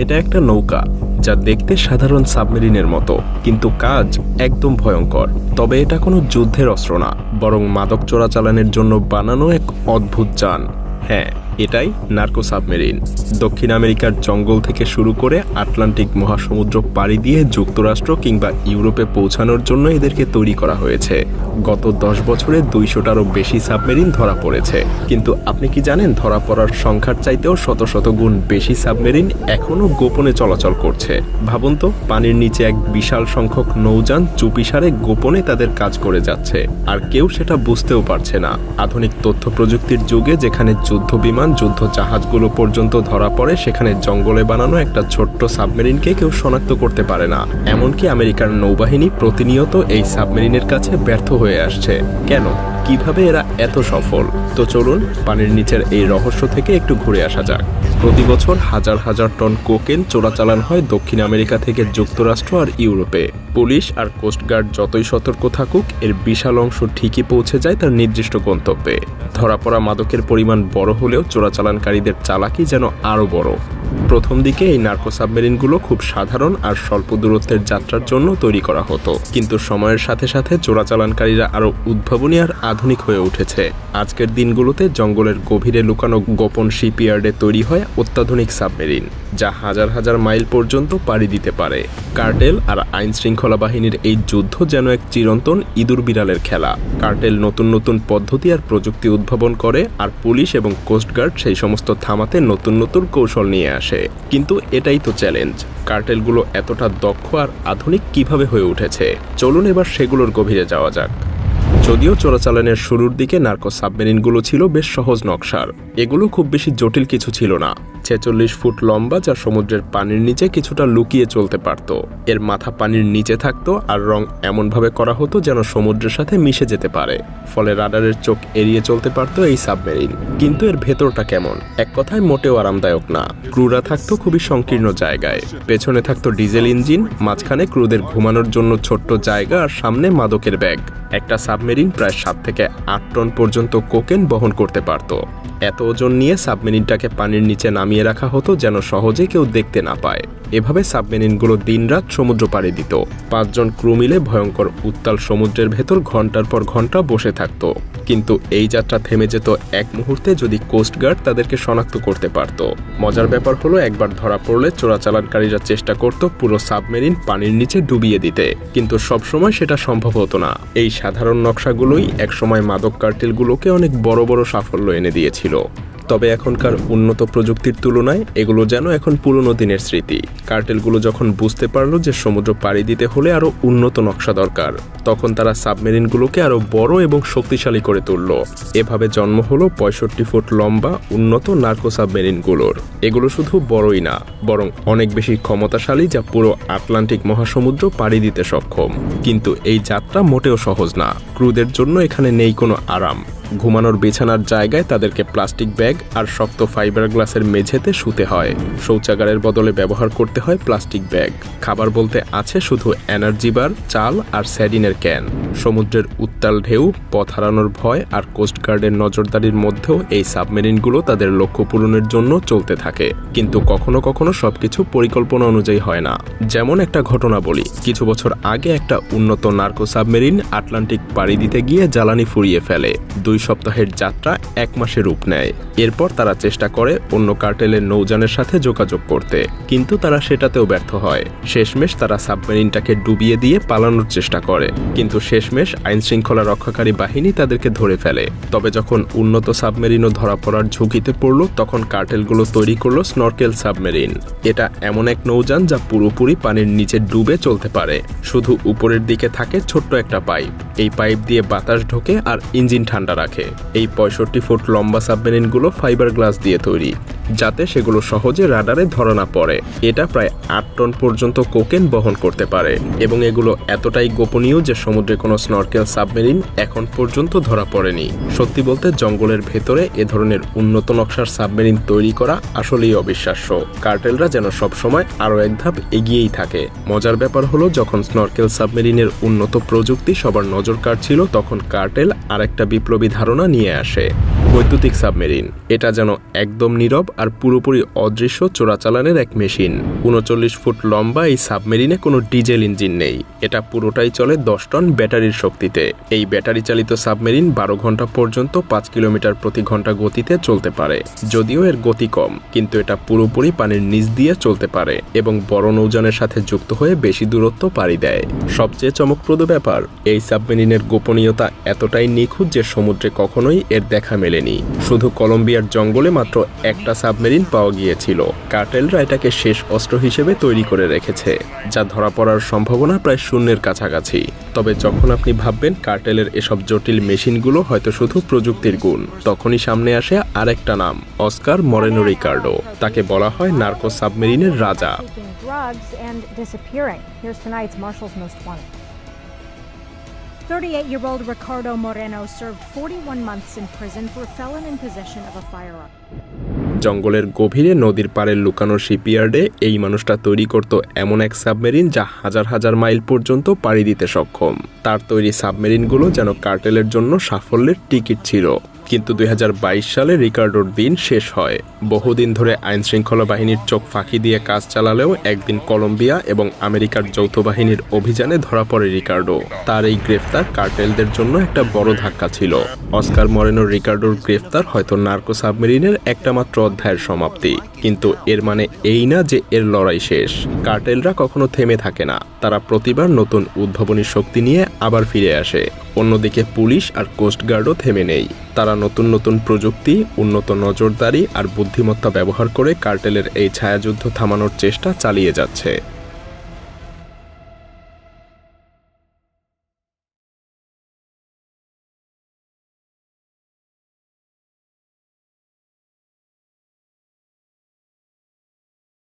এটা একটা নৌকা যা দেখতে সাধারণ সাবমেরিনের মতো, কিন্তু কাজ একদম ভয়ঙ্কর। তবে এটা কোনো যুদ্ধের অস্ত্র না, বরং মাদক চোরাচালানের জন্য বানানো এক অদ্ভুত যান। হ্যাঁ, এটাই নার্কো সাবমেরিন। দক্ষিণ আমেরিকার জঙ্গল থেকে শুরু করে আটলান্টিক মহাসমুদ্র পাড়ি দিয়ে যুক্তরাষ্ট্র কিংবা ইউরোপে পৌঁছানোর জন্য এদেরকে তৈরি করা হয়েছে। গত 10 বছরে 200টারও বেশি সাবমেরিন ধরা পড়েছে। কিন্তু আপনি কি জানেন, ধরা পড়ার সংখ্যার চাইতেও শত শত গুণ বেশি সাবমেরিন এখনও গোপনে চলাচল করছে। ভাবুন তো, পানির নিচে এক বিশাল সংখ্যক নৌযান চুপিসারে গোপনে তাদের কাজ করে যাচ্ছে, আর কেউ সেটা বুঝতেও পারছে না। আধুনিক তথ্য প্রযুক্তির যুগে যেখানে যুদ্ধ বিমান, যুদ্ধ জাহাজগুলো পর্যন্ত ধরা পড়ে, সেখানে জঙ্গলে বানানো একটা ছোট্ট সাবমেরিনকে কেউ শনাক্ত করতে পারে না। এমনকি আমেরিকার নৌবাহিনী প্রতিনিয়ত এই সাবমেরিনের কাছে ব্যর্থ হয়ে আসছে। কেন? কিভাবে এরা এত সফল? তো চলুন পানির নিচের এই রহস্য থেকে একটু ঘুরে আসা যাক। প্রতি বছর হাজার হাজার টন কোকেন চোরাচালান হয় দক্ষিণ আমেরিকা থেকে যুক্তরাষ্ট্র আর ইউরোপে। পুলিশ আর কোস্টগার্ড যতই সতর্ক থাকুক, এর বিশাল অংশ ঠিকই পৌঁছে যায় তার নির্দিষ্ট গন্তব্যে। ধরা পড়া মাদকের পরিমাণ বড় হলেও চোরাচালানকারীদের চালাকি যেন আরও বড়। প্রথম দিকে এই নার্কো সাবমেরিনগুলো খুব সাধারণ আর স্বল্প দূরত্বের যাত্রার জন্য তৈরি করা হতো, কিন্তু সময়ের সাথে সাথে চোরাচালানকারীরা আরও উদ্ভাবনী আর আধুনিক হয়ে উঠেছে। আজকের দিনগুলোতে জঙ্গলের গভীরে লুকানো গোপন শিপইয়ার্ডে তৈরি হয় অত্যাধুনিক সাবমেরিন, যা হাজার হাজার মাইল পর্যন্ত পাড়ি দিতে পারে। কার্টেল আর আইন শৃঙ্খলা বাহিনীর এই যুদ্ধ যেন এক চিরন্তন ইঁদুর বিড়ালের খেলা। কার্টেল নতুন নতুন পদ্ধতি আর প্রযুক্তি উদ্ভাবন করে, আর পুলিশ এবং কোস্টগার্ড সেই সমস্ত থামাতে নতুন নতুন কৌশল নিয়ে আসে। কিন্তু এটাই তো চ্যালেঞ্জ, কার্টেলগুলো এতটা দক্ষ আর আধুনিক কিভাবে হয়ে উঠেছে। চলুন এবার সেগুলোর গভীরে যাওয়া যাক। যদিও চোরাচালানের শুরুর দিকে নার্কো সাবমেরিনগুলো ছিল বেশ সহজ নকশার। এগুলো খুব বেশি জটিল কিছু ছিল না। 46 ফুট লম্বা, যা সমুদ্রের পানির নিচে কিছুটা লুকিয়ে চলতে পারত। এর মাথা পানির নিচে থাকতো, আর রং এমনভাবে করা হতো যেন সমুদ্রের সাথে মিশে যেতে পারে, ফলে রাডারের চোখ এড়িয়ে চলতে পারত এই সাবমেরিন। কিন্তু এর ভেতরটা কেমন? এক কথায় মোটেও আরামদায়ক না। ক্রুরা থাকতো খুবই সংকীর্ণ জায়গায়। পেছনে থাকতো ডিজেল ইঞ্জিন, মাঝখানে ক্রুদের ঘুমানোর জন্য ছোট্ট জায়গা, আর সামনে মাদকের ব্যাগ। একটা সাবমেরিন প্রায় 7 থেকে 8 টন পর্যন্ত কোকেন বহন করতে পারত। এত ওজন নিয়ে সাবমেরিনটাকে পানির নিচে নামিয়ে রাখা হতো যেন সহজে কেউ দেখতে না পায়। এভাবে সাবমেরিনগুলো দিনরাত সমুদ্র পাড়ি দিত। 5 জন ক্রু মিলে ভয়ঙ্কর উত্তাল সমুদ্রের ভেতর ঘন্টার পর ঘন্টা বসে থাকত। কিন্তু এই যাত্রা থেমে যেত এক মুহূর্তে যদি কোস্টগার্ড তাদেরকে শনাক্ত করতে পারত। মজার ব্যাপার হলো, একবার ধরা পড়লে চোরাচালানকারীরা চেষ্টা করত পুরো সাবমেরিন পানির নিচে ডুবিয়ে দিতে, কিন্তু সবসময় সেটা সম্ভব হতো না। এই সাধারণ নকশাগুলোই একসময় মাদক কার্টেলগুলোকে অনেক বড় বড় সাফল্য এনে দিয়েছিল। তবে এখনকার উন্নত প্রযুক্তির তুলনায় এগুলো যেন এখন পুরনো দিনের স্মৃতি। কার্টেলগুলো যখন বুঝতে পারলো যে সমুদ্র পাড়ি দিতে হলে আরও উন্নত নকশা দরকার, তখন তারা সাবমেরিনগুলোকে আরও বড় এবং শক্তিশালী করে তুলল। এভাবে জন্ম হলো 65 ফুট লম্বা উন্নত নার্কো সাবমেরিনগুলোর। এগুলো শুধু বড়ই না, বরং অনেক বেশি ক্ষমতাশালী, যা পুরো আটলান্টিক মহাসমুদ্র পাড়ি দিতে সক্ষম। কিন্তু এই যাত্রা মোটেও সহজ না। ক্রুদের জন্য এখানে নেই কোনো আরাম। ঘুমানোর বিছানার জায়গায় তাদেরকে প্লাস্টিক ব্যাগ আর শক্ত ফাইবার গ্লাসের মেঝেতে শুতে হয়। শৌচাগারের বদলে ব্যবহার করতে হয় প্লাস্টিক ব্যাগ। খাবার বলতে আছে শুধু এনার্জি বার, চাল আর স্যাডিনের ক্যান। সমুদ্রের উত্তাল ঢেউ, পথ হারানোর ভয় আর কোস্টগার্ডের নজরদারির মধ্যেও এই সাবমেরিনগুলো তাদের লক্ষ্য পূরণের জন্য চলতে থাকে। কিন্তু কখনো কখনো সবকিছু পরিকল্পনা অনুযায়ী হয় না। যেমন একটা ঘটনা বলি, কিছু বছর আগে একটা উন্নত নার্কো সাবমেরিন আটলান্টিক পাড়ি দিতে গিয়ে জ্বালানি ফুরিয়ে ফেলে। 2 সপ্তাহের যাত্রা 1 মাসে রূপ নেয়। এরপর তারা চেষ্টা করে অন্য কার্টেলের নৌযানের সাথে যোগাযোগ করতে, কিন্তু তারা সেটাতেও ব্যর্থ হয়। শেষমেশ তারা সাবমেরিনটাকে ডুবিয়ে দিয়ে পালানোর চেষ্টা করে, কিন্তু শেষমেশ আইন শৃঙ্খলা রক্ষাকারী বাহিনী তাদেরকে ধরে ফেলে। তবে যখন উন্নত সাবমেরিনও ধরা পড়ার ঝুঁকিতে পড়ল, তখন কার্টেলগুলো তৈরি করলো স্নরকেল সাবমেরিন। এটা এমন এক নৌযান যা পুরোপুরি পানির নিচে ডুবে চলতে পারে। শুধু উপরের দিকে থাকে ছোট্ট একটা পাইপ। এই পাইপ দিয়ে বাতাস ঢোকে আর ইঞ্জিন ঠান্ডা রাখে। এই 65 ফুট লম্বা সাবমেরিনগুলো ফাইবার গ্লাস দিয়ে তৈরি, যাতে সেগুলো সহজে রাডারে ধরা না পড়ে। এটা প্রায় 8 টন পর্যন্ত কোকেন বহন করতে পারে, এবং এগুলো এতটাই গোপনীয় যে সমুদ্রে কোনো স্নরকেল সাবমেরিন এখন পর্যন্ত ধরা পড়েনি। সত্যি বলতে জঙ্গলের ভেতরে এ ধরনের উন্নত নকশার সাবমেরিন তৈরি করা আসলেই অবিশ্বাস্য। কার্টেলরা যেন সবসময় আরও এক ধাপ এগিয়েই থাকে। মজার ব্যাপার হলো, যখন স্নরকেল সাবমেরিনের উন্নত প্রযুক্তি সবার নজর কাড়ছিল, তখন কার্টেল আরেকটা বিপ্লবী ধারণা নিয়ে আসে। বৈদ্যুতিক সাবমেরিন, এটা যেন একদম নীরব আর পুরোপুরি অদৃশ্য চোরাচালানের এক মেশিন। ৩৯ ফুট লম্বা এই সাবমেরিনে কোনো ডিজেল ইঞ্জিন নেই, এটা পুরোটাই চলে 10 টন ব্যাটারির শক্তিতে। এই ব্যাটারি চালিত সাবমেরিন 12 ঘন্টা পর্যন্ত 5 কিলোমিটার প্রতি ঘন্টা গতিতে চলতে পারে। যদিও এর গতি কম, কিন্তু এটা পুরোপুরি পানির নিচ দিয়ে চলতে পারে এবং বড় নৌযানের সাথে যুক্ত হয়ে বেশি দূরত্ব পাড়ি দেয়। সবচেয়ে চমকপ্রদ ব্যাপার, এই সাবমেরিনের গোপনীয়তা এতটাই নিখুঁত যে সমুদ্রে কখনোই এর দেখা মেলেনি। শুধু কলম্বিয়ার জঙ্গলে মাত্র একটা সাবমেরিন পাওয়া গিয়েছিল। কার্টেলরা এটাকে শেষ অস্ত্র হিসেবে তৈরি করে রেখেছে, যা ধরা পড়ার সম্ভাবনা প্রায় শূন্যের কাছাকাছি। তবে যখন আপনি ভাববেন কার্টেলের এসব জটিল মেশিনগুলো হয়তো শুধু প্রযুক্তির গুণ, তখনই সামনে আসে আরেকটা নাম, অস্কার মরেনো রিকার্ডো। তাকে বলা হয় নার্কো সাবমেরিনের রাজা। 38-year-old Ricardo Moreno served 41 months in prison for a felon in possession of a firearm. জঙ্গলের গভীরে নদীর পাড়ের লুকানো শিপইয়ার্ডে এই মানুষটা তৈরি করত এমন এক সাবমেরিন যা হাজার হাজার মাইল পর্যন্ত পাড়ি দিতে সক্ষম। তার তৈরি সাবমেরিনগুলো যেন কার্টেলের জন্য সাফল্যের টিকিট ছিল। কিন্তু 2022 সালে রিকার্ডোর দিন শেষ হয়। বহুদিন ধরে আইনশৃঙ্খলা বাহিনীর চোখ ফাঁকি দিয়ে কাজ চালালেও একদিন কলম্বিয়া এবং আমেরিকার যৌথ বাহিনীর অভিযানে ধরা পড়ে রিকার্ডো। তার এই গ্রেফতার কার্টেলদের জন্য একটা বড় ধাক্কা ছিল। অস্কার মরেনো রিকার্ডোর গ্রেফতার হয়তো নার্কো সাবমেরিনের একটা মাত্র অধ্যায়ের সমাপ্তি, কিন্তু এর মানে এই না যে এর লড়াই শেষ। কার্টেলরা কখনো থেমে থাকে না, তারা প্রতিবার নতুন উদ্ভাবনী শক্তি নিয়ে আবার ফিরে আসে। অন্যদিকে পুলিশ আর কোস্টগার্ডও থেমে নেই, তারা নতুন নতুন প্রযুক্তি, উন্নত নজরদারি আর বুদ্ধিমত্তা ব্যবহার করে কার্টেলের এই ছায়াযুদ্ধ থামানোর চেষ্টা চালিয়ে যাচ্ছে।